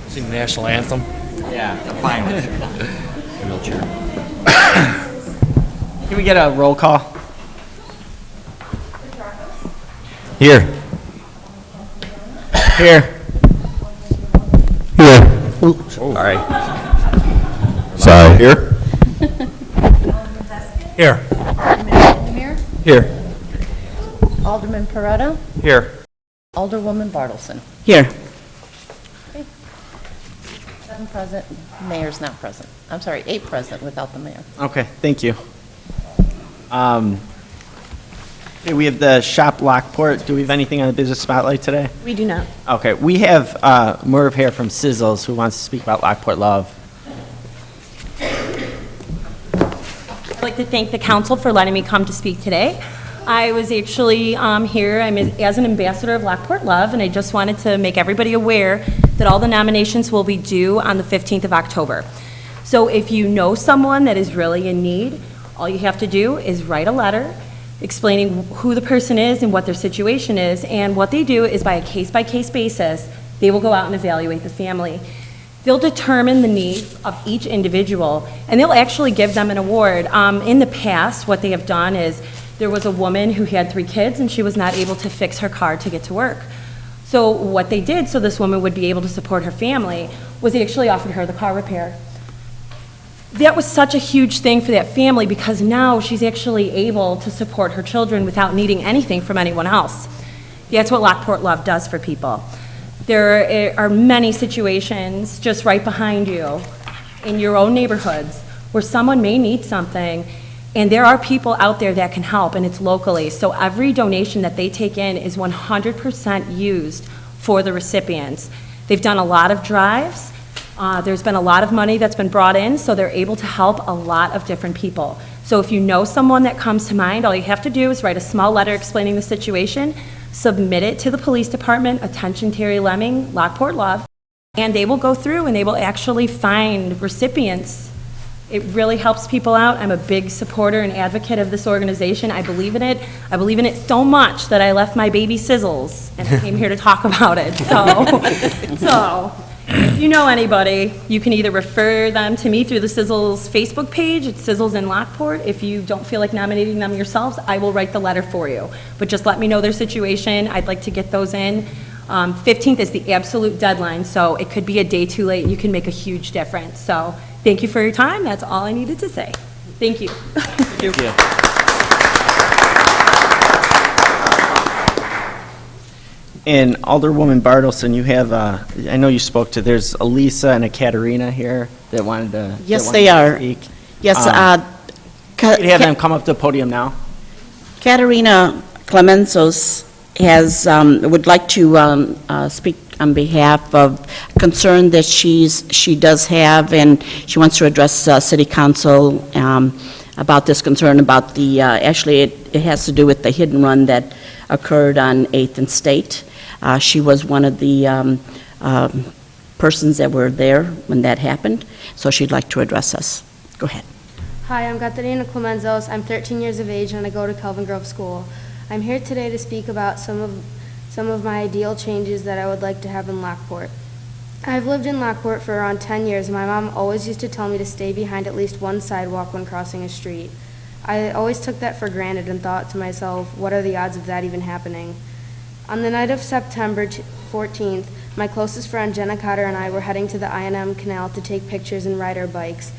Sing the national anthem. Yeah, fine. Can we get a roll call? Here. Here. Here. All right. Sorry. Here. Here. Vandermeer, Here. Alderman Peretta, Here. Alderwoman Bartleson. Here. 7 present, mayor's not present. I'm sorry, 8 present without the mayor. Okay, thank you. Okay, we have the shop Lockport. Do we have anything on the business spotlight today? We do not. Okay, we have Merv here from Sizzles who wants to speak about Lockport Love. I'd like to thank the council for letting me come to speak today. I was actually here, as an ambassador of Lockport Love, and I just wanted to make everybody aware that all the nominations will be due on the 15th of October. So if you know someone that is really in need, all you have to do is write a letter explaining who the person is and what their situation is, and what they do is by a case-by-case basis, they will go out and evaluate the family. They'll determine the needs of each individual, and they'll actually give them an award. In the past, what they have done is, there was a woman who had 3 kids, and she was not able to fix her car to get to work. So what they did, so this woman would be able to support her family, was they actually offered her the car repair. That was such a huge thing for that family, because now she's actually able to support her children without needing anything from anyone else. That's what Lockport Love does for people. There are many situations just right behind you in your own neighborhoods where someone may need something, and there are people out there that can help, and it's locally. So every donation that they take in is 100% used for the recipients. They've done a lot of drives. There's been a lot of money that's been brought in, so they're able to help a lot of different people. So if you know someone that comes to mind, all you have to do is write a small letter explaining the situation, submit it to the police department, attention Terry Lemming, Lockport Love, and they will go through and they will actually find recipients. It really helps people out. I'm a big supporter and advocate of this organization. I believe in it. I believe in it so much that I left my baby Sizzles and I came here to talk about it. So if you know anybody, you can either refer them to me through the Sizzles Facebook page. It's Sizzles in Lockport. If you don't feel like nominating them yourselves, I will write the letter for you. But just let me know their situation. I'd like to get those in. 15th is the absolute deadline, so it could be a day too late. You can make a huge difference. So thank you for your time. That's all I needed to say. Thank you. Thank you. And Alderwoman Bartleson, you have, I know you spoke to, there's a Lisa and a Katerina here that wanted to. Yes, that they wanted to are. speak. Yes, Could you have them come up to the podium now? Katerina Clemensos would like to speak on behalf of concern that she does have, and she wants to address City Council about this concern about the, actually, it has to do with the hit and run that occurred on 8th and State. She was one of the persons that were there when that happened, so she'd like to address us. Go ahead. Hi, I'm Katerina Clemenzos. I'm 13 years of age and I go to Kelvin Grove School. I'm here today to speak about some of my ideal changes that I would like to have in Lockport. I've lived in Lockport for around 10 years, and my mom always used to tell me to stay behind at least one sidewalk when crossing a street. I always took that for granted and thought to myself, what are the odds of that even happening? On the night of September 14th, my closest friend Jenna Cotter and I were heading to the I&M Canal to take pictures and ride our bikes.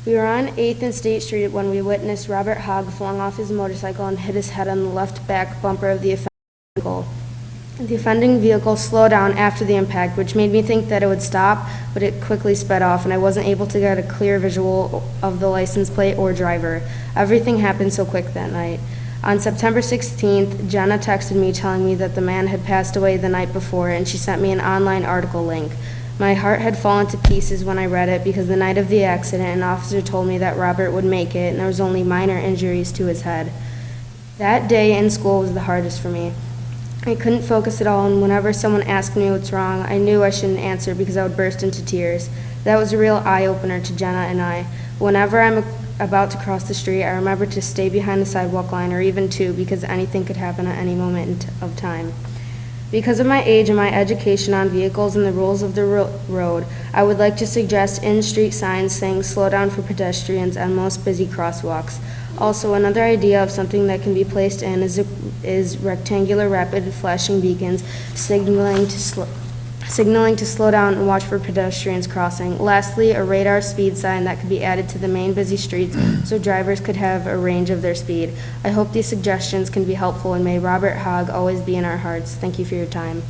We were on 8th and State Street when we witnessed Robert Hogg flung off his motorcycle and hit his head on the left back bumper of the offending vehicle. The offending vehicle slowed down after the impact, which made me think that it would stop, but it quickly sped off, and I wasn't able to get a clear visual of the license plate or driver. Everything happened so quick that night. On September 16th, Jenna texted me telling me that the man had passed away the night before, and she sent me an online article link. My heart had fallen to pieces when I read it because the night of the accident, an officer told me that Robert would make it and there was only minor injuries to his head. That day in school was the hardest for me. I couldn't focus at all, and whenever someone asked me what's wrong, I knew I shouldn't answer because I would burst into tears. That was a real eye-opener to Jenna and I. Whenever I'm about to cross the street, I remember to stay behind the sidewalk line or even two because anything could happen at any moment of time. Because of my age and my education on vehicles and the rules of the road, I would like to suggest in-street signs saying slow down for pedestrians on most busy crosswalks. Also, another idea of something that can be placed in is rectangular rapid flashing beacons signaling to slow down and watch for pedestrians crossing. Lastly, a radar speed sign that could be added to the main busy streets so drivers could have a range of their speed. I hope these suggestions can be helpful, and may Robert Hogg always be in our hearts. Thank you for your time.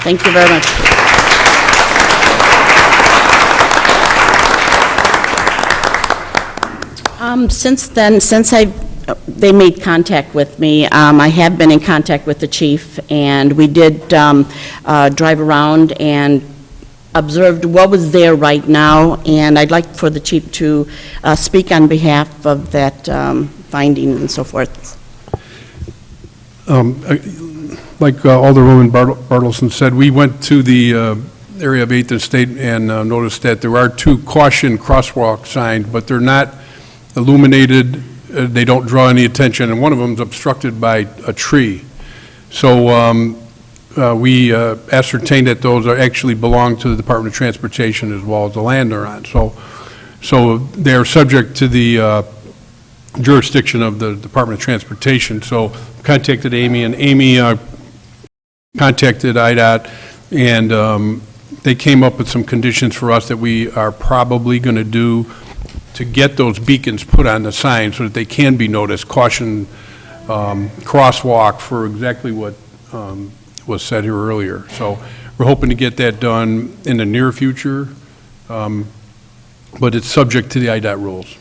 Thank you very much. Since then, they made contact with me, I have been in contact with the chief, and we did drive around and observed what was there right now, and I'd like for the chief to speak on behalf of that finding and so forth. Like Alderwoman Bartleson said, we went to the area of 8th and State and noticed that there are 2 caution crosswalk signs, but they're not illuminated, they don't draw any attention, and one of them is obstructed by a tree. So we ascertained that those actually belong to the Department of Transportation as well as the land they're on. So they're subject to the jurisdiction of the Department of Transportation. So contacted Amy, and Amy contacted IDOT, and they came up with some conditions for us that we are probably going to do to get those beacons put on the sign so that they can be noticed. Caution crosswalk for exactly what was said here earlier. So we're hoping to get that done in the near future, but it's subject to the IDOT rules.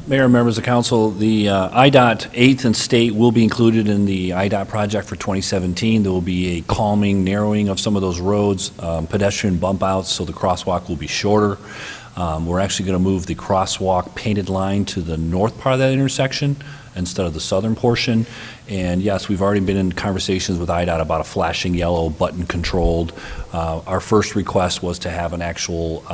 Mayor and members of council, the IDOT 8th and State will be included in the IDOT project for 2017. There will be a calming, narrowing of some of those roads, pedestrian bump outs, so the crosswalk will be shorter. We're actually going to move the crosswalk painted line to the north part of that intersection instead of the southern portion. And yes, we've already been in conversations with IDOT about a flashing yellow button controlled. Our first request was to have an actual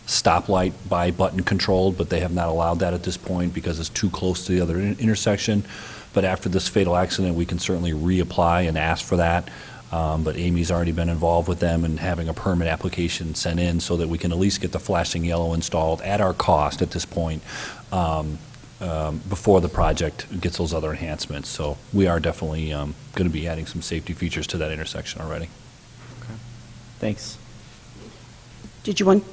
stoplight by button controlled, but they have not allowed that at this point because it's too close to the other intersection. But after this fatal accident, we can certainly reapply and ask for that. But Amy's already been involved with them and having a permit application sent in so that we can at least get the flashing yellow installed at our cost at this point before the project gets those other enhancements. So we are definitely going to be adding some safety features to that intersection already. Thanks. Did you want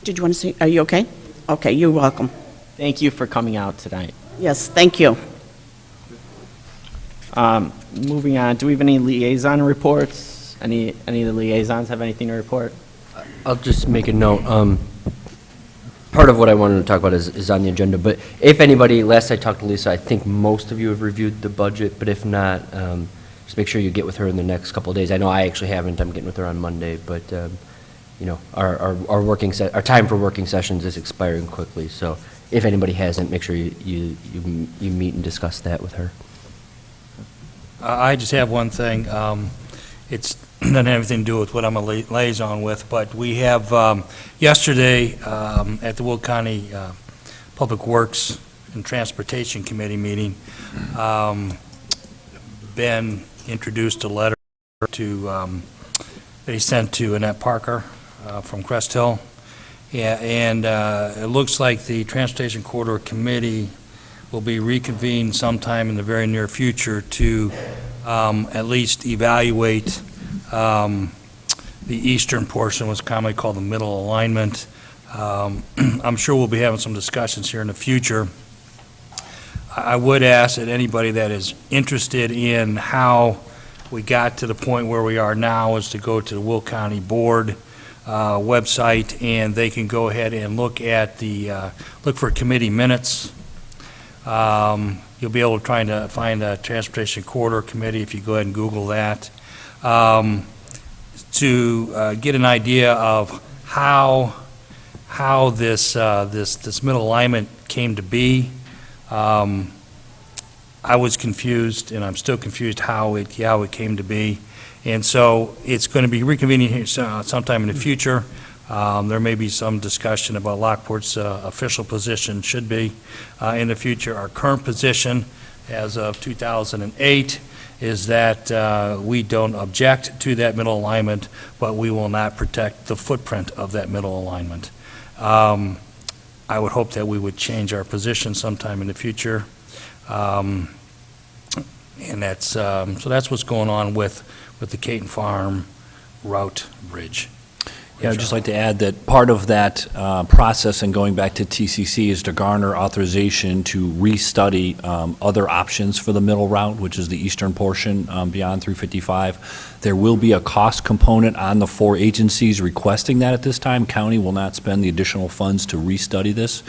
to say, are you okay? Okay, you're welcome. Thank you for coming out tonight. Yes, thank you. Moving on, do we have any liaison reports? Any of the liaisons have anything to report? I'll just make a note. Part of what I wanted to talk about is on the agenda, but if anybody, last I talked to Lisa, I think most of you have reviewed the budget, but if not, just make sure you get with her in the next couple of days. I know I actually haven't. I'm getting with her on Monday, but you know, our time for working sessions is expiring quickly, so if anybody hasn't, make sure you meet and discuss that with her. I just have one thing. It doesn't have anything to do with what I'm a liaison with, but we have yesterday at the Will County Public Works and Transportation Committee meeting, Ben introduced a letter to that he sent to Annette Parker from Crest Hill, and it looks like the Transportation Corridor Committee will be reconvened sometime in the very near future to at least evaluate the eastern portion, what's commonly called the middle alignment. I'm sure we'll be having some discussions here in the future. I would ask that anybody that is interested in how we got to the point where we are now is to go to the Will County Board website, and they can go ahead and look at the look for committee minutes. You'll be able to try to find the Transportation Corridor Committee if you go ahead and Google that, to get an idea of how this middle alignment came to be. I was confused, and I'm still confused how it came to be, and so it's going to be reconvening here sometime in the future. There may be some discussion about Lockport's official position should be in the future. Our current position as of 2008 is that we don't object to that middle alignment, but we will not protect the footprint of that middle alignment. I would hope that we would change our position sometime in the future. And that's, so that's what's going on with the Caton Farm Route Bridge. Yeah, I'd just like to add that part of that process and going back to TCC is to garner authorization to restudy other options for the middle route, which is the eastern portion beyond 355. There will be a cost component on the 4 agencies requesting that at this time. County will not spend the additional funds to restudy this.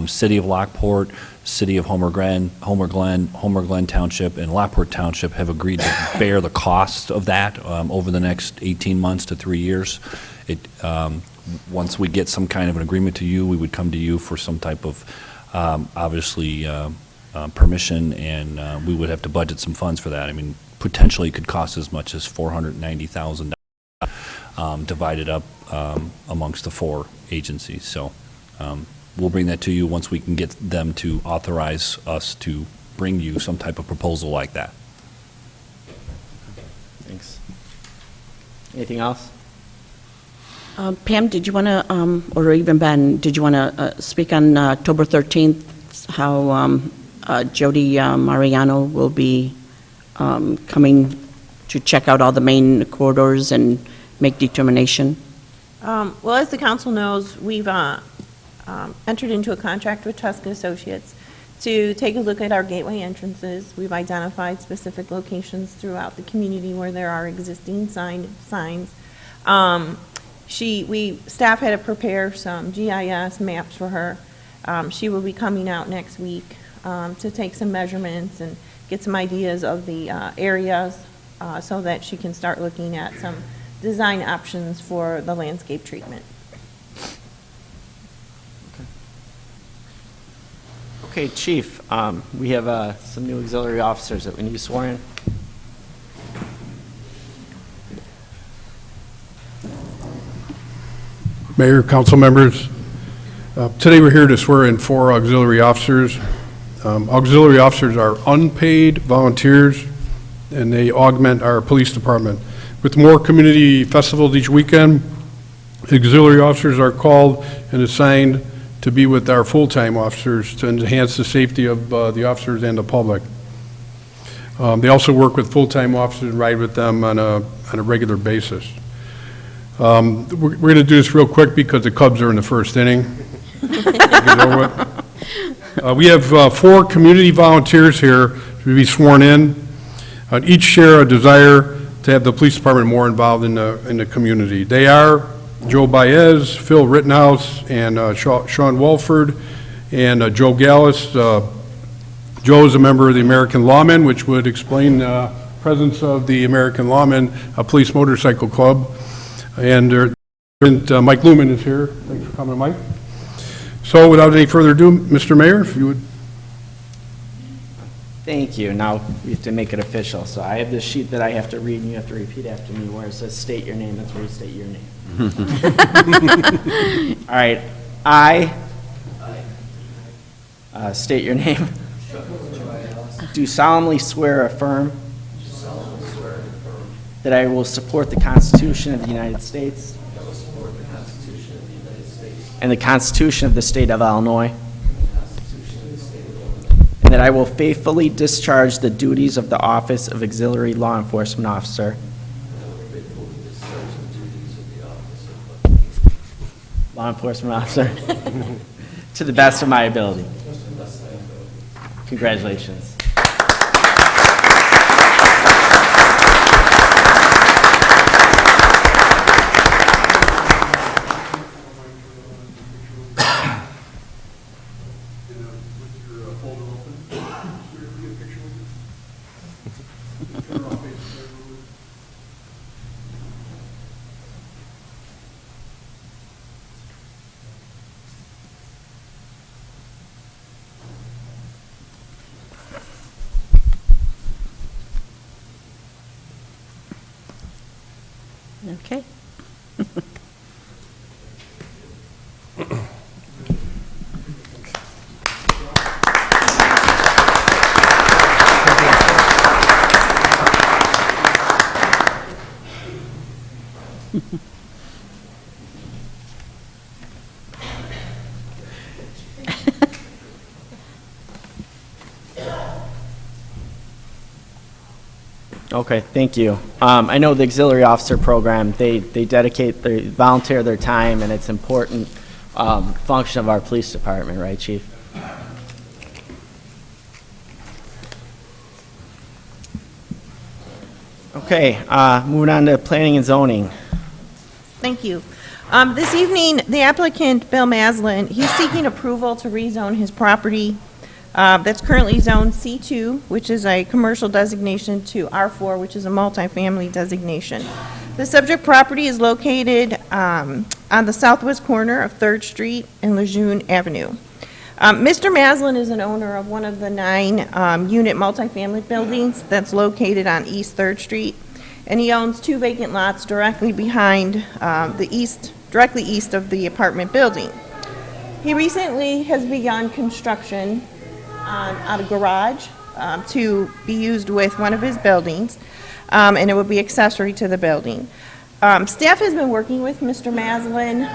City of Lockport, City of Homer Glen Township, and Lockport Township have agreed to bear the cost of that over the next 18 months to 3 years. Once we get some kind of an agreement to you, we would come to you for some type of, obviously, permission, and we would have to budget some funds for that. I mean, potentially it could cost as much as $490,000 divided up amongst the 4 agencies. So we'll bring that to you once we can get them to authorize us to bring you some type of proposal like that. Thanks. Anything else? Pam, did you want to, or even Ben, did you want to speak on October 13th, how Jody Mariano will be coming to check out all the main corridors and make determination? Well, as the council knows, we've entered into a contract with Tuscan Associates to take a look at our gateway entrances. We've identified specific locations throughout the community where there are existing signs. Staff had to prepare some GIS maps for her. She will be coming out next week to take some measurements and get some ideas of the areas so that she can start looking at some design options for the landscape treatment. Okay, Chief, we have some new auxiliary officers that we need to swear in. Mayor, council members, today we're here to swear in 4 auxiliary officers. Auxiliary officers are unpaid volunteers, and they augment our police department. With more community festivals each weekend, auxiliary officers are called and assigned to be with our full-time officers to enhance the safety of the officers and the public. They also work with full-time officers and ride with them on a regular basis. We're going to do this real quick because the Cubs are in the first inning. Get over it. We have 4 community volunteers here to be sworn in. Each share a desire to have the police department more involved in the community. They are Joe Baez, Phil Rittenhouse, and Sean Walford, and Joe Gallus. Joe is a member of the American Lawmen, which would explain the presence of the American Lawmen, a police motorcycle club. And Mike Lumen is here. Thanks for coming, Mike. So without any further ado, Mr. Mayor, if you would. Thank you. Now we have to make it official. So I have this sheet that I have to read, and you have to repeat after me where it says state your name. That's where you state your name. All right. I state your name. Do solemnly swear or affirm that I will support the Constitution of the United States and the Constitution of the State of Illinois, and that I will faithfully discharge the duties of the office of Auxiliary Law Enforcement Officer to the best of my ability. Congratulations. Okay. Okay, thank you. I know the auxiliary officer program, they volunteer their time, and it's important function of our police department, right, Chief? Okay, moving on to planning and zoning. Thank you. This evening, the applicant, Bill Maslin, he's seeking approval to rezone his property that's currently zoned C2, which is a commercial designation, to R4, which is a multifamily designation. The subject property is located on the southwest corner of 3rd Street and Lejeune Avenue. Mr. Maslin is an owner of one of the 9-unit multifamily buildings that's located on East 3rd Street, and he owns 2 vacant lots directly behind directly east of the apartment building. He recently has begun construction on a garage to be used with one of his buildings, and it would be accessory to the building. Staff has been working with Mr. Maslin.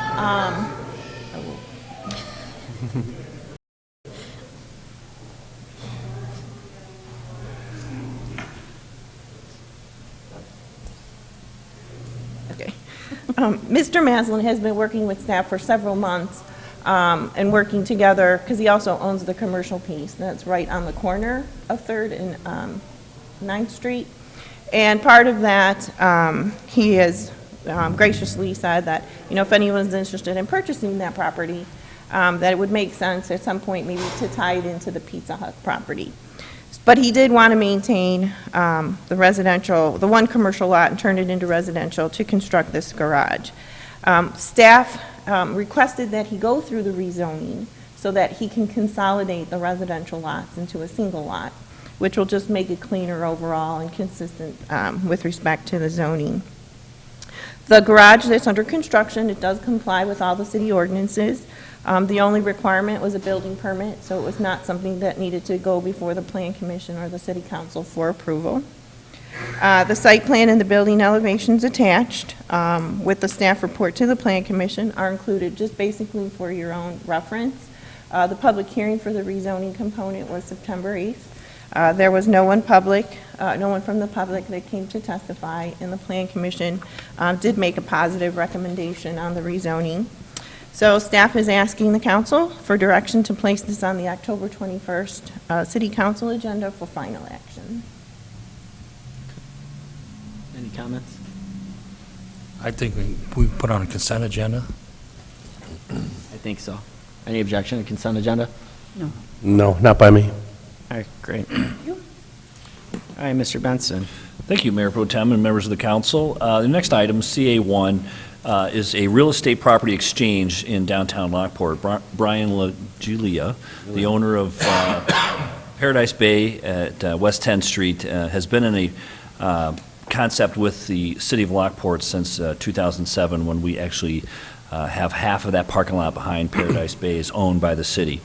Mr. Maslin has been working with staff for several months and working together, because he also owns the commercial piece that's right on the corner of 3rd and 9th Street. And part of that, he has graciously said that, if anyone's interested in purchasing that property, that it would make sense at some point maybe to tie it into the Pizza Hut property. But he did want to maintain the one commercial lot and turn it into residential to construct this garage. Staff requested that he go through the rezoning so that he can consolidate the residential lots into a single lot, which will just make it cleaner overall and consistent with respect to the zoning. The garage that's under construction, it does comply with all the city ordinances. The only requirement was a building permit, so it was not something that needed to go before the Plan Commission or the City Council for approval. The site plan and the building elevations attached with the staff report to the Plan Commission are included just basically for your own reference. The public hearing for the rezoning component was September 8th. There was no one from the public that came to testify, and the Plan Commission did make a positive recommendation on the rezoning. So staff is asking the council for direction to place this on the October 21st City Council agenda for final action. Any comments? I think we put on a consent agenda. I think so. Any objection to consent agenda? No, not by me. All right, great. All right, Mr. Benson. Thank you, Mayor Pro Tem and members of the council. The next item, CA1, is a real estate property exchange in downtown Lockport. Brian LaGiulia, the owner of Paradise Bay at West 10th Street, has been in a concept with the city of Lockport since 2007, when we actually have half of that parking lot behind Paradise Bay is owned by the city.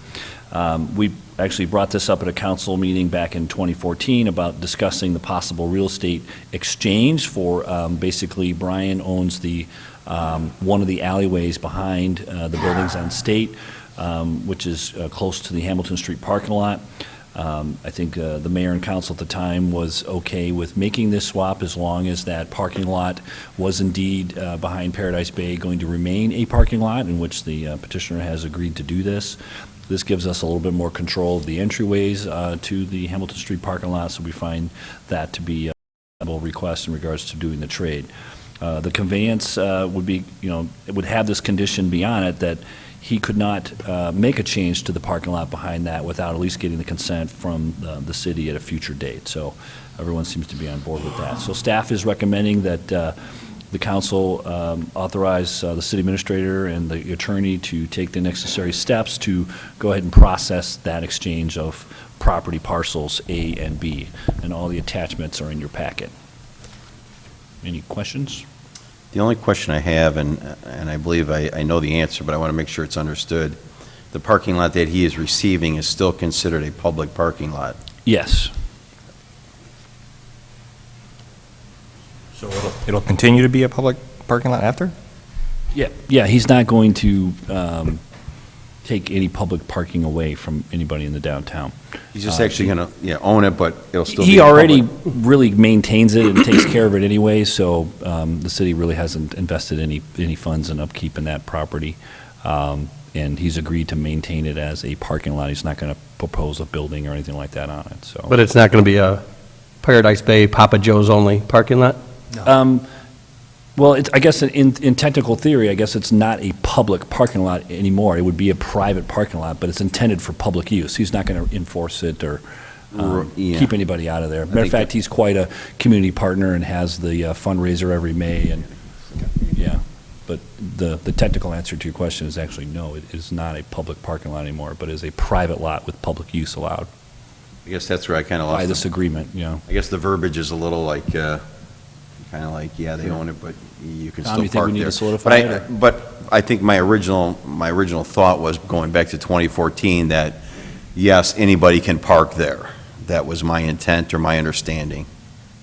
We actually brought this up at a council meeting back in 2014 about discussing the possible real estate exchange for, basically, Brian owns the one of the alleyways behind the buildings on State, which is close to the Hamilton Street parking lot. I think the mayor and council at the time was okay with making this swap as long as that parking lot was indeed behind Paradise Bay going to remain a parking lot, in which the petitioner has agreed to do this. This gives us a little bit more control of the entryways to the Hamilton Street parking lot, so we find that to be a reasonable request in regards to doing the trade. The conveyance would be, it would have this condition beyond it that he could not make a change to the parking lot behind that without at least getting the consent from the city at a future date. So everyone seems to be on board with that. So staff is recommending that the council authorize the city administrator and the attorney to take the necessary steps to go ahead and process that exchange of property parcels A and B. And all the attachments are in your packet. Any questions? The only question I have, and I believe I know the answer, but I want to make sure it's understood, the parking lot that he is receiving is still considered a public parking lot? Yes. So it'll continue to be a public parking lot after? Yeah, he's not going to take any public parking away from anybody in the downtown. He's just actually going to, own it, but it'll still be He already public. really maintains it and takes care of it anyway, so the city really hasn't invested any funds in upkeep in that property. And he's agreed to maintain it as a parking lot. He's not going to propose a building or anything like that on it, so. But it's not going to be a Paradise Bay, Papa Joe's only parking lot? Well, I guess in technical theory, I guess it's not a public parking lot anymore. It would be a private parking lot, but it's intended for public use. He's not going to enforce it or Yeah. keep anybody out of there. Matter of think fact, he's quite a community partner and has the fundraiser every May, and, yeah. But the technical answer to your question is actually no, it is not a public parking lot anymore, but is a private lot with public use allowed I guess that's where I kind of by lost this agreement, you know. I guess the verbiage is a little like, kind of like, yeah, they own it, but you can Tom, still you think park we need there. to solidify But it, or- But I think my original thought was, going back to 2014, that, yes, anybody can park there. That was my intent or my understanding.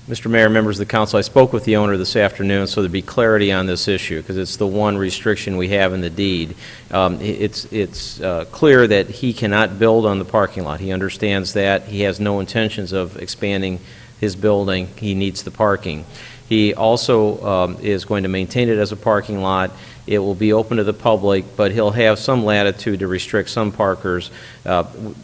Mr. Mayor, members of the council, I spoke with the owner this afternoon, so there'd be clarity on this issue, because it's the one restriction we have in the deed. It's clear that he cannot build on the parking lot. He understands that. He has no intentions of expanding his building. He needs the parking. He also is going to maintain it as a parking lot. It will be open to the public, but he'll have some latitude to restrict some parkers.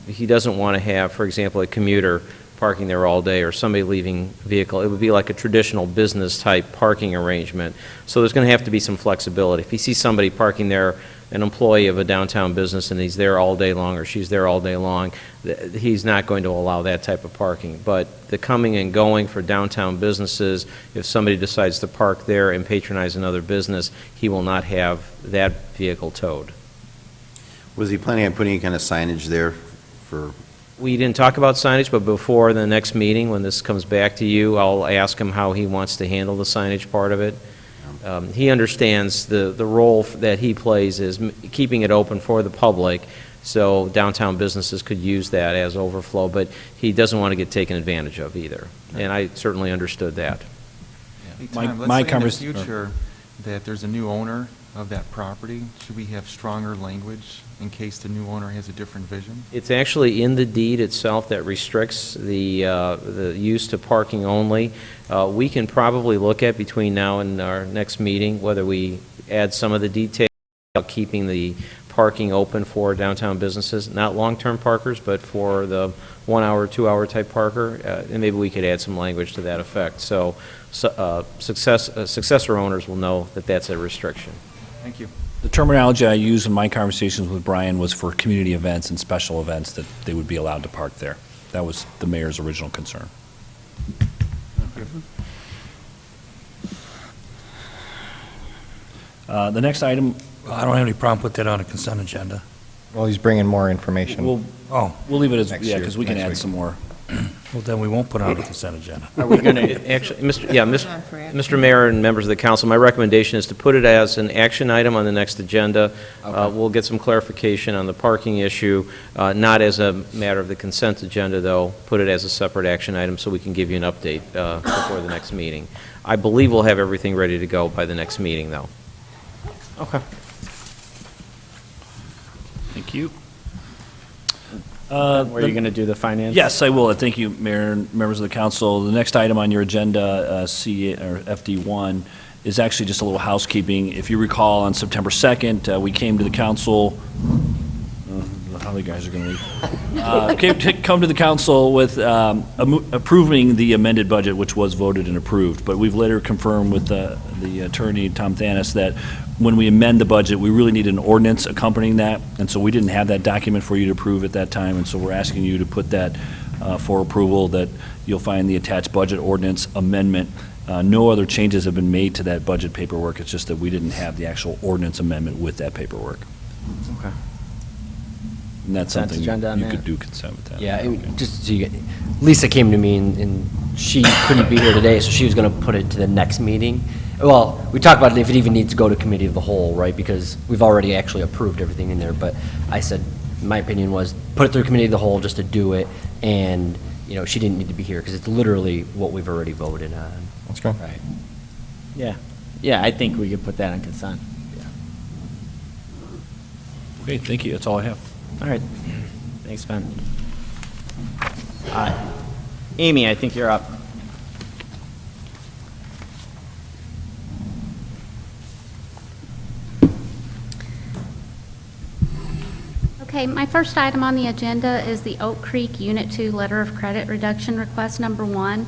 He doesn't want to have, for example, a commuter parking there all day or somebody leaving vehicle. It would be like a traditional business-type parking arrangement. So there's going to have to be some flexibility. If you see somebody parking there, an employee of a downtown business, and he's there all day long or she's there all day long, he's not going to allow that type of parking. But the coming and going for downtown businesses, if somebody decides to park there and patronize another business, he will not have that vehicle towed. Was he planning on putting any kind of signage there for, We didn't talk about signage, but before the next meeting, when this comes back to you, I'll ask him how he wants to handle the signage part of it. He understands the role that he plays is keeping it open for the public, so downtown businesses could use that as overflow, but he doesn't want to get taken advantage of either. And I certainly understood that. Hey, My- Tom, my let's say in the convers- future that there's a new owner of that property, should we have stronger language in case the new owner has a different vision? It's actually in the deed itself that restricts the use to parking only. We can probably look at between now and our next meeting whether we add some of the details about keeping the parking open for downtown businesses, not long-term parkers, but for the 1 hour, 2 hour type parker, and maybe we could add some language to that effect. So successor owners will know that that's a restriction. Thank you. The terminology I used in my conversations with Brian was for community events and special events that they would be allowed to park there. That was the mayor's original concern. The next item, I don't have any problem put that on a consent agenda. Well, he's bringing more information. Oh, we'll leave it as, Next yeah, year, because we can next add week. some more. well, then we won't put it on a consent agenda. Are we going to, actually, Mr. Mayor and members of the council, my recommendation is to put it as an action item on the next agenda. We'll get some clarification on the parking issue, not as a matter of the consent agenda, though. Put it as a separate action item so we can give you an update before the next meeting. I believe we'll have everything ready to go by the next meeting, though. Okay. Thank you. Were you going to do the finance? Yes, I will. Thank you, Mayor and members of the council. The next item on your agenda, C, or FD1, is actually just a little housekeeping. If you recall, on September 2nd, we came to the council, how the guys are going to leave. Come to the council with approving the amended budget, which was voted and approved. But we've later confirmed with the attorney, Tom Thanis, that when we amend the budget, we really need an ordinance accompanying that. And so we didn't have that document for you to approve at that time. And so we're asking you to put that for approval, that you'll find the attached budget ordinance amendment. No other changes have been made to that budget paperwork. It's just that we didn't have the actual ordinance amendment with that paperwork. Okay. And that's Consent something agenda on you that? could do consent with that. Yeah, Okay. just so you get, Lisa came to me and she couldn't be here today, so she was going to put it to the next meeting. Well, we talked about if it even needs to go to committee of the whole, right, because we've already actually approved everything in there, but I said, my opinion was, put it through committee of the whole just to do it, and, you know, she didn't need to be here, because it's literally what we've already voted on. Let's go. Right. Yeah. Yeah, I think we could put that on consent. Okay, thank you, that's all I have. All right. Thanks, Ben. Amy, I think you're up. Okay, my first item on the agenda is the Oak Creek Unit 2 Letter of Credit Reduction Request Number 1.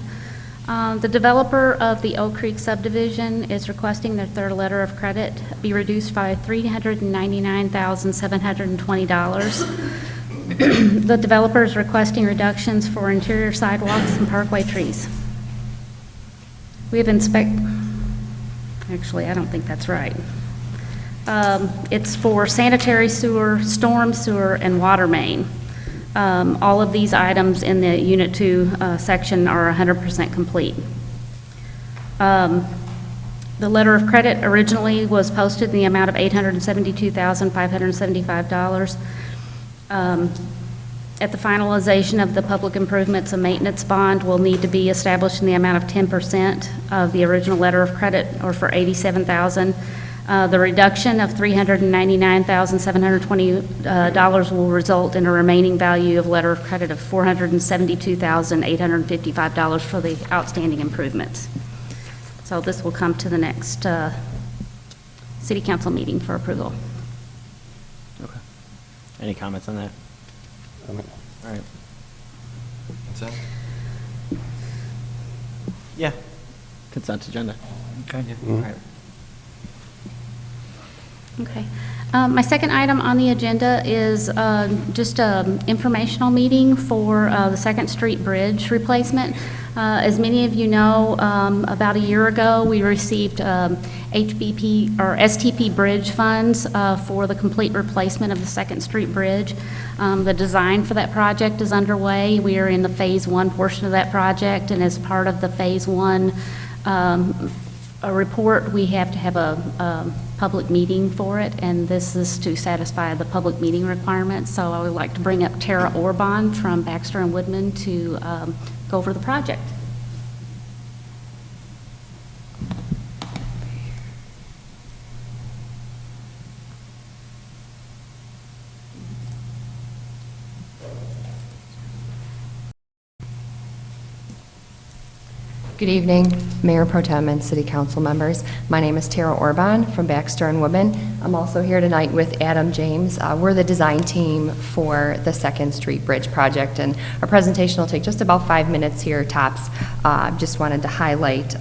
The developer of the Oak Creek subdivision is requesting their third letter of credit be reduced by $399,720. The developer is requesting reductions for interior sidewalks and parkway trees. We have actually, I don't think that's right. It's for sanitary sewer, storm sewer, and water main. All of these items in the Unit 2 section are 100% complete. The letter of credit originally was posted in the amount of $872,575. At the finalization of the public improvements, a maintenance bond will need to be established in the amount of 10% of the original letter of credit, or for $87,000. The reduction of $399,720 will result in a remaining value of letter of credit of $472,855 for the outstanding improvements. So this will come to the next city council meeting for approval. Okay. Any comments on that? All right. Consent? Yeah. Consent agenda. Okay. All right. Okay. My second item on the agenda is just an informational meeting for the Second Street Bridge replacement. As many of you know, about a year ago, we received HBP or STP bridge funds for the complete replacement of the Second Street Bridge. The design for that project is underway. We are in the Phase 1 portion of that project, and as part of the Phase 1 report, we have to have a public meeting for it, and this is to satisfy the public meeting requirements. So I would like to bring up Tara Orban from Baxter and Woodman to go over the project. Good evening, Mayor Pro Tem and City Council members. My name is Tara Orban from Baxter and Woodman. I'm also here tonight with Adam James. We're the design team for the Second Street Bridge project, and our presentation will take just about 5 minutes here, tops. Just wanted to highlight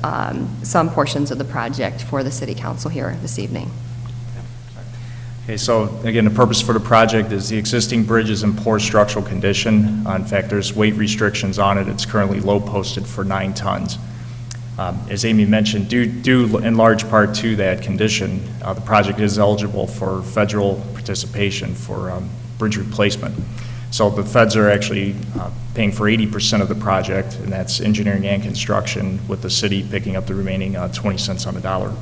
some portions of the project for the City Council here this evening. Okay, so again, the purpose for the project is the existing bridge is in poor structural condition. In fact, there's weight restrictions on it. It's currently low posted for 9 tons. As Amy mentioned, due in large part to that condition, the project is eligible for federal participation for bridge replacement. So the feds are actually paying for 80% of the project, and that's engineering and construction, with the city picking up the remaining 20 cents on the dollar.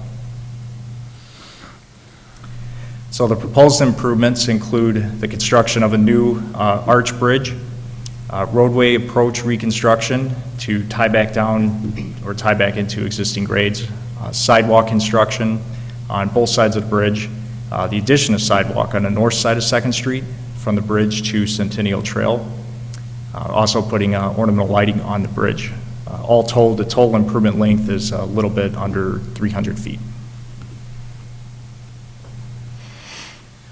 So the proposed improvements include the construction of a new arch bridge, roadway approach reconstruction to tie back down or tie back into existing grades, sidewalk construction on both sides of the bridge, the addition of sidewalk on the north side of 2nd Street from the bridge to Centennial Trail, also putting ornamental lighting on the bridge. All told, the total improvement length is a little bit under 300 feet.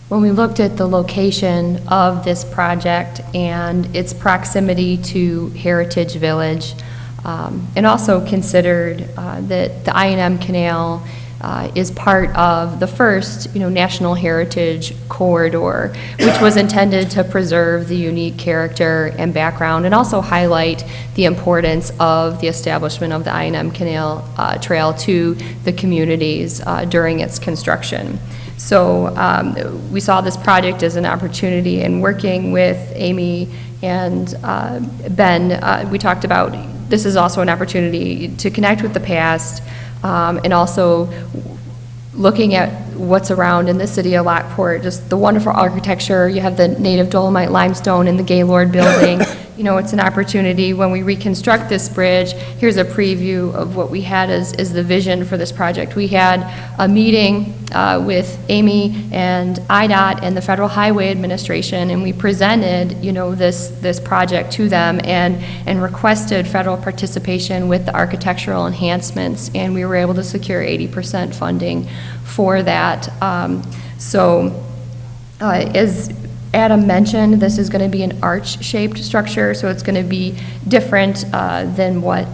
When we looked at the location of this project and its proximity to Heritage Village, and also considered that the I&M Canal is part of the first, National Heritage Corridor, which was intended to preserve the unique character and background, and also highlight the importance of the establishment of the I&M Canal Trail to the communities during its construction. So we saw this project as an opportunity, and working with Amy and Ben, we talked about this is also an opportunity to connect with the past, and also looking at what's around in the city of Lockport, just the wonderful architecture. You have the native Dolomite limestone in the Gaylord building. you know, it's an opportunity when we reconstruct this bridge. Here's a preview of what we had as the vision for this project. We had a meeting with Amy and IDOT and the Federal Highway Administration, and we presented, you know, this project to them and requested federal participation with the architectural enhancements, and we were able to secure 80% funding for that. As Adam mentioned, this is going to be an arch-shaped structure, so it's going to be different than what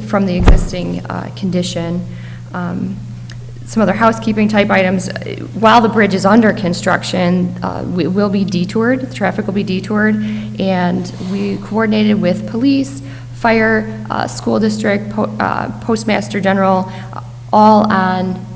from the existing condition. Some other housekeeping type items. While the bridge is under construction, we will be detoured, the traffic will be detoured, and we coordinated with police, fire, school district, postmaster general, all on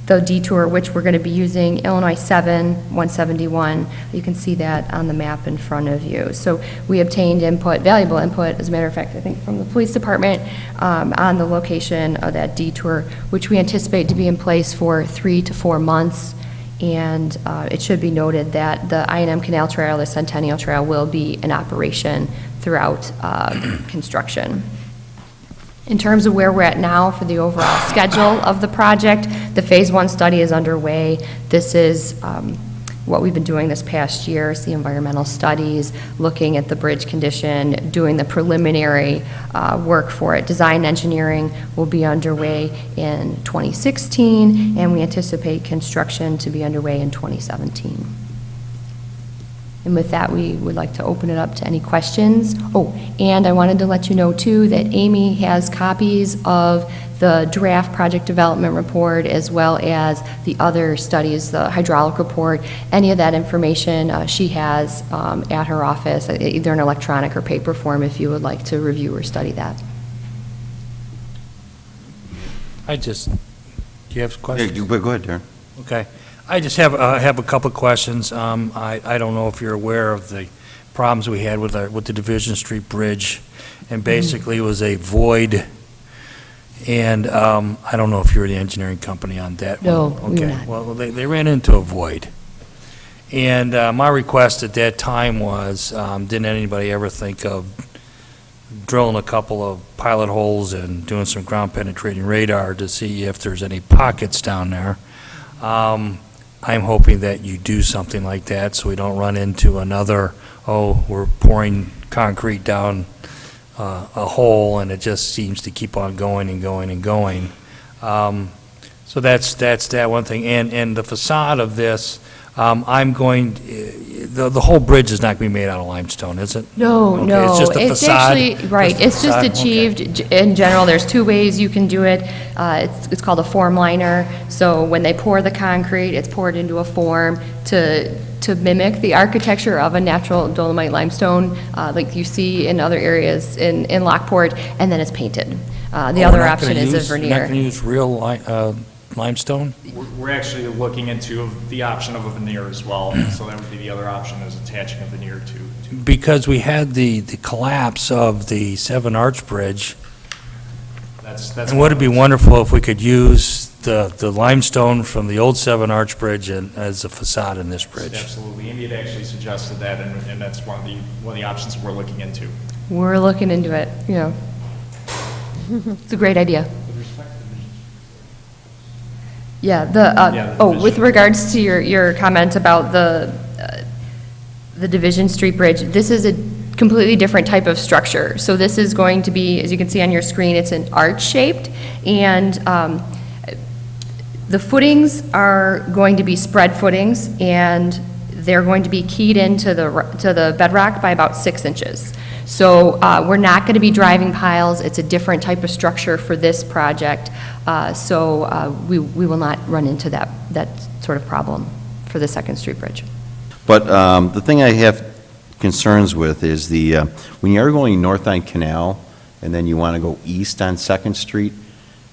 the detour, which we're going to be using Illinois 7, 171. You can see that on the map in front of you. So we obtained input, valuable input, as a matter of fact, I think from the police department on the location of that detour, which we anticipate to be in place for 3 to 4 months. And it should be noted that the I&M Canal Trail, the Centennial Trail, will be in operation throughout construction. In terms of where we're at now for the overall schedule of the project, the Phase 1 study is underway. This is what we've been doing this past year, is the environmental studies, looking at the bridge condition, doing the preliminary work for it. Design engineering will be underway in 2016, and we anticipate construction to be underway in 2017. And with that, we would like to open it up to any questions. Oh, and I wanted to let you know, too, that Amy has copies of the draft project development report as well as the other studies, the hydraulic report. Any of that information she has at her office, either in electronic or paper form, if you would like to review or study that. Do you have questions? Yeah, go ahead, Darren. Okay. I just have a couple of questions. I don't know if you're aware of the problems we had with the Division Street Bridge, and basically it was a void, and I don't know if you're the engineering company on that one. No, we were Okay. not. Well, they ran into a void. And my request at that time was, didn't anybody ever think of drilling a couple of pilot holes and doing some ground penetrating radar to see if there's any pockets down there? I'm hoping that you do something like that so we don't run into another, we're pouring concrete down a hole and it just seems to keep on going and going and going. So that's that one thing. And the facade of this, the whole bridge is not going to be made out of limestone, is it? No, Okay, no. it's just the facade? Actually, right, it's just facade? Okay. achieved, in general, there's 2 ways you can do it. It's called a form liner. So when they pour the concrete, it's poured into a form to mimic the architecture of a natural dolomite limestone, like you see in other areas in Lockport, and then it's painted. The other option is a veneer. You're not going to use real limestone? We're actually looking into the option of a veneer as well, so that would be the other option, is attaching a veneer to. Because we had the collapse of the Seven Arch Bridge, That's. and would it be wonderful if we could use the limestone from the old Seven Arch Bridge as a facade in this bridge? Absolutely. Andy had actually suggested that, and that's one of the options we're looking into. We're looking into it, yeah. It's a great idea. Yeah, with regards to your comment about the Division Street Bridge, this is a completely different type of structure. So this is going to be, as you can see on your screen, it's an arch-shaped, and the footings are going to be spread footings, and they're going to be keyed into the bedrock by about 6 inches. So we're not going to be driving piles. It's a different type of structure for this project. So we will not run into that sort of problem for the Second Street Bridge. But the thing I have concerns with is when you are going north on Canal and then you want to go east on Second Street,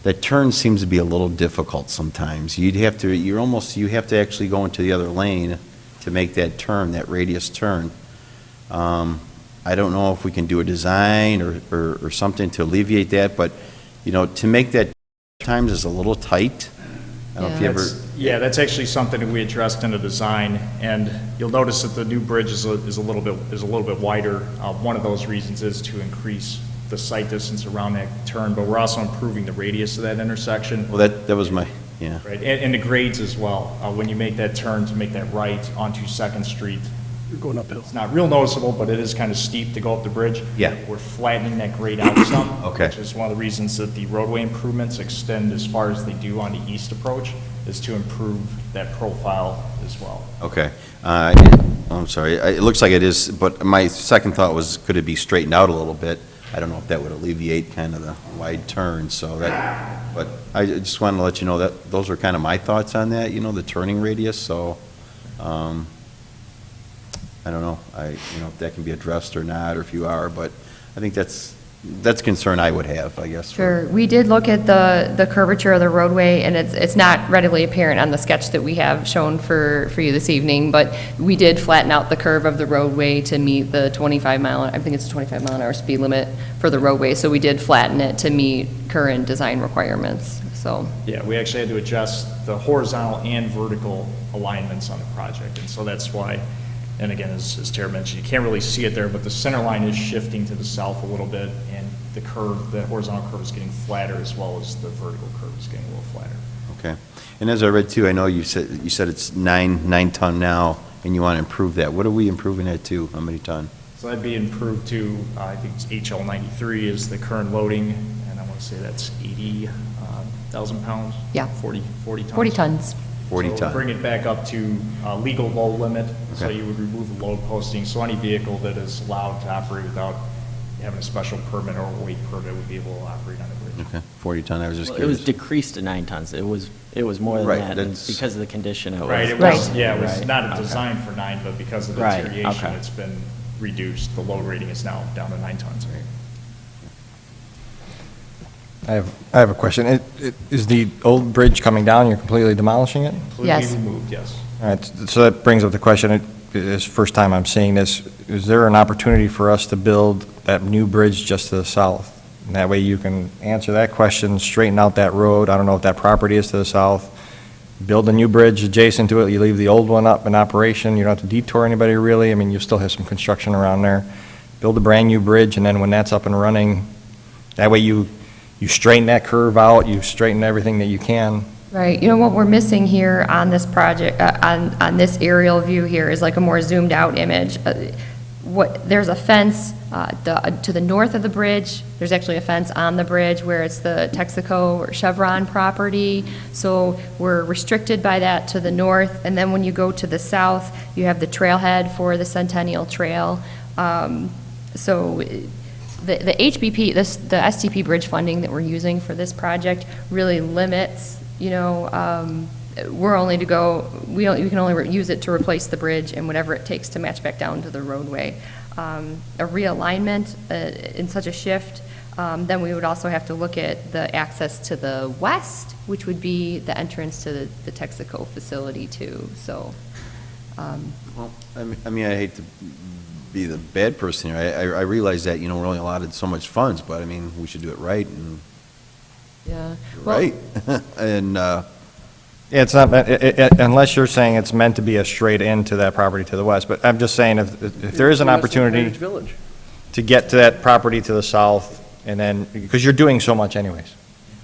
that turn seems to be a little difficult sometimes. You have to actually go into the other lane to make that turn, that radius turn. I don't know if we can do a design or something to alleviate that, but, to make that times is a little tight. I don't know if you ever, Yeah, that's actually something that we addressed in the design, and you'll notice that the new bridge is a little bit wider. One of those reasons is to increase the sight distance around that turn, but we're also improving the radius of that intersection. well, that was my, yeah. Right, and the grades as well. When you make that turn to make that right onto Second Street, You're going uphill. it's not real noticeable, but it is kind of steep to go up the bridge. Yeah. We're flattening that grade out some. Okay. Which is one of the reasons that the roadway improvements extend as far as they do on the east approach, is to improve that profile as well. Okay. I'm sorry, it looks like it is, but my second thought was, could it be straightened out a little bit? I don't know if that would alleviate kind of the wide turn, so that, but I just wanted to let you know that those are kind of my thoughts on that, the turning radius, so, I don't know, if that can be addressed or not, or if you are, but I think that's a concern I would have, I guess. Sure. We did look at the curvature of the roadway, and it's not readily apparent on the sketch that we have shown for you this evening, but we did flatten out the curve of the roadway to meet the 25-mile-an-hour speed limit for the roadway, so we did flatten it to meet current design requirements, so. Yeah, we actually had to adjust the horizontal and vertical alignments on the project, and so that's why, and again, as Tara mentioned, you can't really see it there, but the center line is shifting to the south a little bit, and the curve, the horizontal curve is getting flatter as well as the vertical curve is getting a little flatter. Okay. And as I read too, I know you said it's nine ton now, and you want to improve that. What are we improving that to? How many ton? So that'd be improved to, I think it's HL 93 is the current loading, and I want to say that's 80,000 pounds? Yeah. 40 tons. 40 tons. 40 So ton. bring it back up to legal load limit, so Okay. you would remove the load posting, so any vehicle that is allowed to operate without having a special permit or a weight permit would be able to operate on the bridge. Okay, 40 ton, I was just Well, it was curious. decreased to 9 tons. It was more than Right, that, and that's- because of the condition, it was. Right, it Right. was, yeah, it was Right, not okay. designed for 9, but because of the Right, deterioration, okay. it's been reduced. The load rating is now down to 9 tons. I have a question. Is the old bridge coming down, you're completely demolishing it? Yes. Completely removed, yes. All right, so that brings up the question, it's the first time I'm seeing this, is there an opportunity for us to build that new bridge just to the south? And that way you can answer that question, straighten out that road, I don't know if that property is to the south, build a new bridge adjacent to it, you leave the old one up in operation, you don't have to detour anybody really, I mean, you still have some construction around there. Build a brand-new bridge, and then when that's up and running, that way you straighten that curve out, you straighten everything that you can. Right, you know what we're missing here on this project, on this aerial view here is like a more zoomed out image. There's a fence to the north of the bridge, there's actually a fence on the bridge where it's the Texaco or Chevron property, so we're restricted by that to the north, and then when you go to the south, you have the trailhead for the Centennial Trail. So the HBP, the STP bridge funding that we're using for this project really limits, we're only to go, we can only use it to replace the bridge and whatever it takes to match back down to the roadway. A realignment in such a shift, then we would also have to look at the access to the west, which would be the entrance to the Texaco facility too, so. Well, I mean, I hate to be the bad person here. I realize that, we're only allotted so much funds, but I mean, we should do it right and, Yeah. Well, right? And, Yeah, it's not, unless you're saying it's meant to be a straight into that property to the west, but I'm just saying if there is an opportunity to get to that property to the south, and then, because you're doing so much anyways.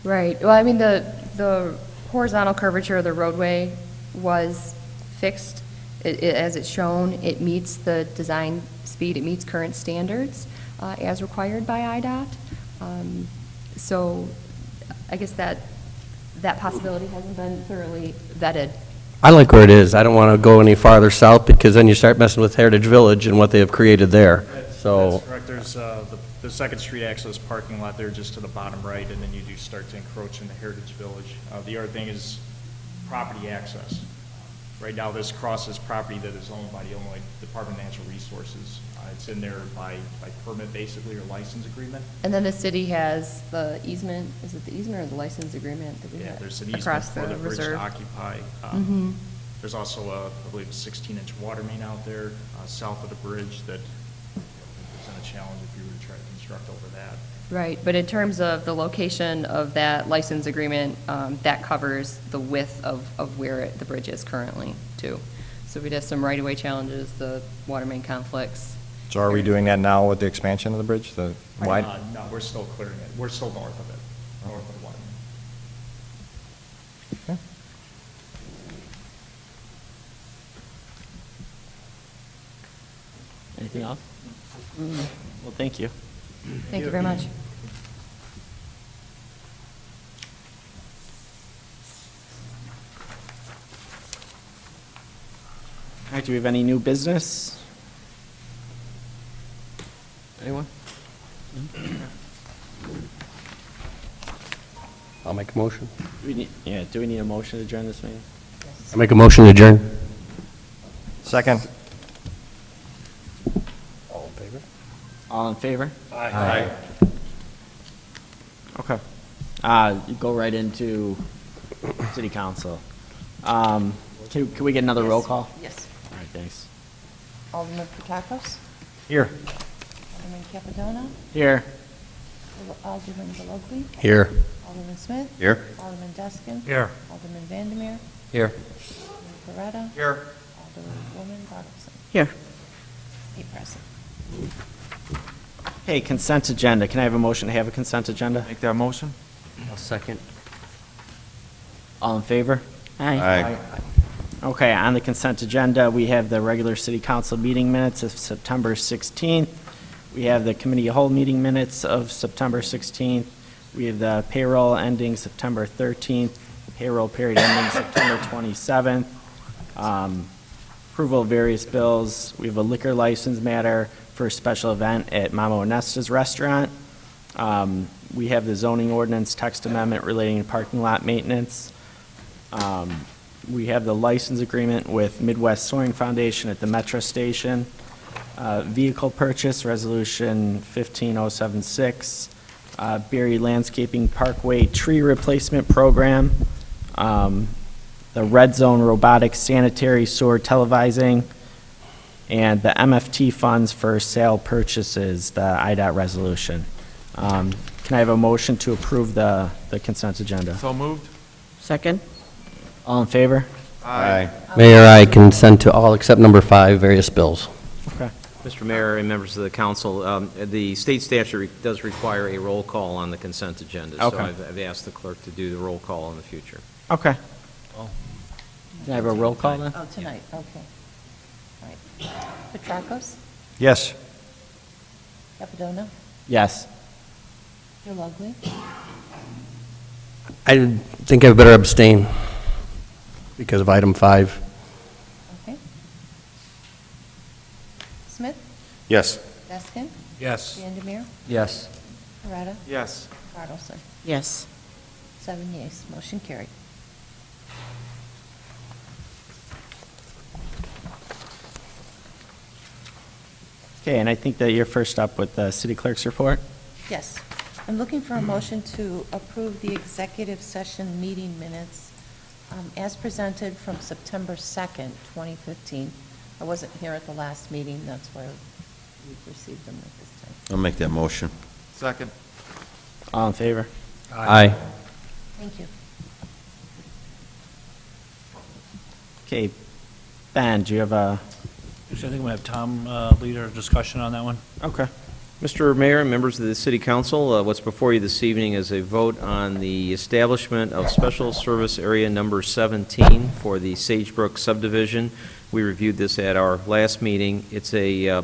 Right, well, I mean, the horizontal curvature of the roadway was fixed, as it's shown, it meets the design speed, it meets current standards, as required by IDOT. So, I guess that possibility hasn't been thoroughly vetted. I like where it is. I don't want to go any farther south, because then you start messing with Heritage Village and what they have created there, so. That's correct. There's the Second Street access parking lot there just to the bottom right, and then you do start to encroach into Heritage Village. The other thing is property access. Right now, this crosses property that is owned by the Illinois Department of Natural Resources. It's in there by permit, basically, or license agreement. And then the city has the easement, is it the easement or the license agreement that we Yeah, have there's an easement across for the bridge to reserve? occupy. Mhm. There's also, I believe, a 16-inch water main out there south of the bridge that present a challenge if you were to try to construct over that. Right, but in terms of the location of that license agreement, that covers the width of where the bridge is currently, too. So we'd have some right-of-way challenges, the water main conflicts. So are we doing that now with the expansion of the bridge, the wide? No, we're still clearing it. We're still north of it, north of the water. Anything else? Well, thank you. Thank you very much. All right, do we have any new business? Anyone? I'll make a motion. Do we need a motion to adjourn this meeting? I make a motion to adjourn. Second. All in favor? All in favor? Aye. Okay. You go right into city council. Can we get another roll call? Yes. All right, thanks. Alderman Petracos? Here. Alderman Capadona? Here. Alderman Valogly? Here. Alderman Smith? Here. Alderman Deskin? Here. Alderman Vandermeer? Here. Alderman Coretta? Here. Alderwoman Bartleson? Here. 8 present. Hey, consent agenda. Can I have a motion to have a consent agenda? Make that motion? I'll second. All in favor? Aye. Okay, on the consent agenda, we have the regular city council meeting minutes of September 16th. We have the committee of whole meeting minutes of September 16th. We have the payroll ending September 13th, payroll period ending September 27th. Approval of various bills. We have a liquor license matter for a special event at Mama Onesta's Restaurant. We have the zoning ordinance text amendment relating to parking lot maintenance. We have the license agreement with Midwest Soaring Foundation at the Metro Station. Vehicle purchase, Resolution 15076. Berry Landscaping Parkway Tree Replacement Program. The Red Zone Robotics Sanitary Sewer Televising. And the MFT funds for sale purchases, the IDOT resolution. Can I have a motion to approve the consent agenda? So moved? Second? All in favor? Aye. Mayor, I consent to all except number 5, various bills. Okay. Mr. Mayor and members of the council, the state statute does require a roll call on the consent agenda. So Okay. I've asked the clerk to do the roll call in the future. Okay. Can I have a roll call then? Oh, tonight, okay. All right. Petracos? Yes. Capadona? Yes. Valogly? I think I better abstain because of item 5. Okay. Smith? Yes. Deskin? Yes. Vandermeer? Yes. Coretta? Yes. Bartleson? Yes. 7 yeas, motion carried. Okay, and I think that you're first up with the city clerk's report. Yes. I'm looking for a motion to approve the executive session meeting minutes as presented from September 2nd, 2015. I wasn't here at the last meeting, that's why we've received them at this time. I'll make that motion. Second? All in favor? Aye. Thank you. Okay, Ben, do you have a, Actually, I think we have Tom lead our discussion on that one. okay. Mr. Mayor and members of the City Council, what's before you this evening is a vote on the establishment of Special Service Area Number 17 for the Sagebrook subdivision. We reviewed this at our last meeting. It's a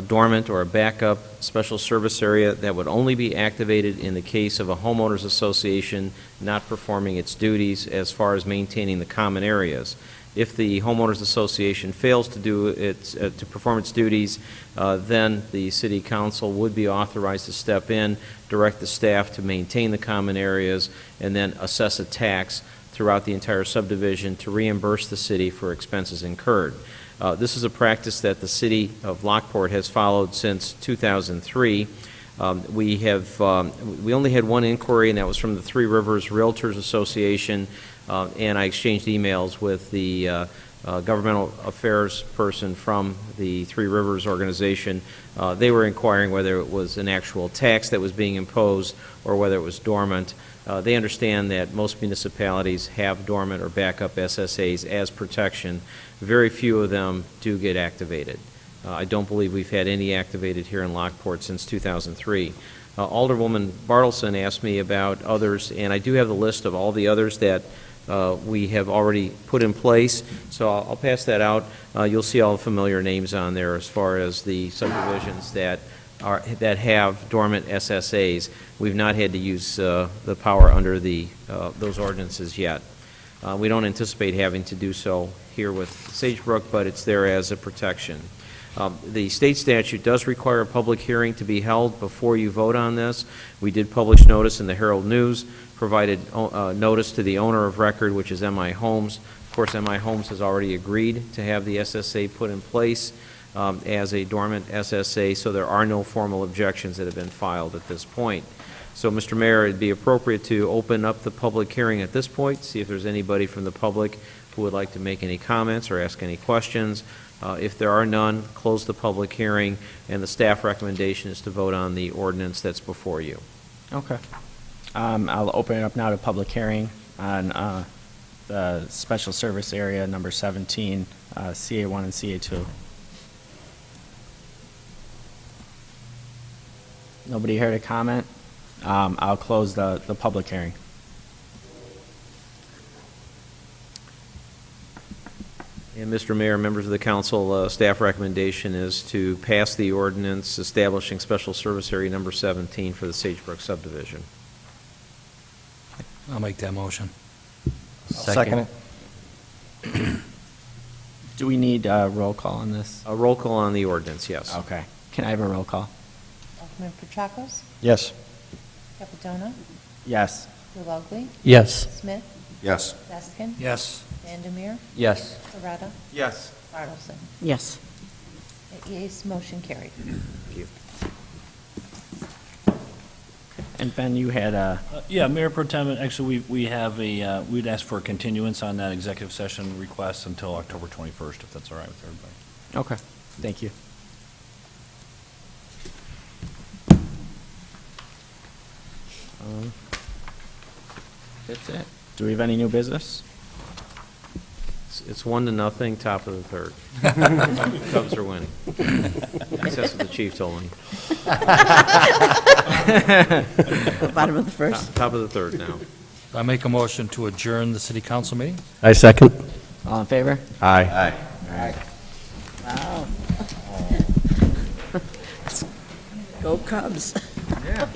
dormant or a backup special service area that would only be activated in the case of a homeowners association not performing its duties as far as maintaining the common areas. If the homeowners association fails to do its, to perform its duties, then the city council would be authorized to step in, direct the staff to maintain the common areas, and then assess a tax throughout the entire subdivision to reimburse the city for expenses incurred. This is a practice that the city of Lockport has followed since 2003. We only had one inquiry, and that was from the Three Rivers Realtors Association, and I exchanged emails with the governmental affairs person from the Three Rivers organization. They were inquiring whether it was an actual tax that was being imposed or whether it was dormant. They understand that most municipalities have dormant or backup SSAs as protection. Very few of them do get activated. I don't believe we've had any activated here in Lockport since 2003. Alderwoman Bartleson asked me about others, and I do have the list of all the others that we have already put in place, so I'll pass that out. You'll see all the familiar names on there as far as the subdivisions that have dormant SSAs. We've not had to use the power under those ordinances yet. We don't anticipate having to do so here with Sagebrook, but it's there as a protection. The state statute does require a public hearing to be held before you vote on this. We did publish notice in the Herald News, provided notice to the owner of record, which is MI Homes. Of course, MI Homes has already agreed to have the SSA put in place as a dormant SSA, so there are no formal objections that have been filed at this point. So, Mr. Mayor, it'd be appropriate to open up the public hearing at this point, see if there's anybody from the public who would like to make any comments or ask any questions. If there are none, close the public hearing, and the staff recommendation is to vote on the ordinance that's before you. Okay. I'll open it up now to public hearing on the special service area number 17, CA1 and CA2. Nobody here to comment? I'll close the public hearing. And Mr. Mayor, members of the council, staff recommendation is to pass the ordinance establishing special service area number 17 for the Sagebrook subdivision. I'll make that motion. Second it. Do we need a roll call on this? A roll call on the ordinance, yes. Okay. Can I have a roll call? Councilman Petracos? Yes. Capitano? Yes. Ulogly? Yes. Smith? Yes. Deskin? Yes. Vandermeer? Yes. Coretta? Yes. Bartleson? Yes. Eight yeas, motion carried. Thank you. And Ben, you had a, Yeah, Mayor Pro Tem, actually, we have we'd ask for a continuance on that executive session request until October 21st, if that's all right with everybody. okay, thank you. That's it. Do we have any new business? It's 1-0, top of the third. Cubs are winning. That's what the chief told me. Bottom of the first. Top of the third now. I make a motion to adjourn the city council meeting? I second. All in favor? Aye. Wow. Go Cubs. Yeah.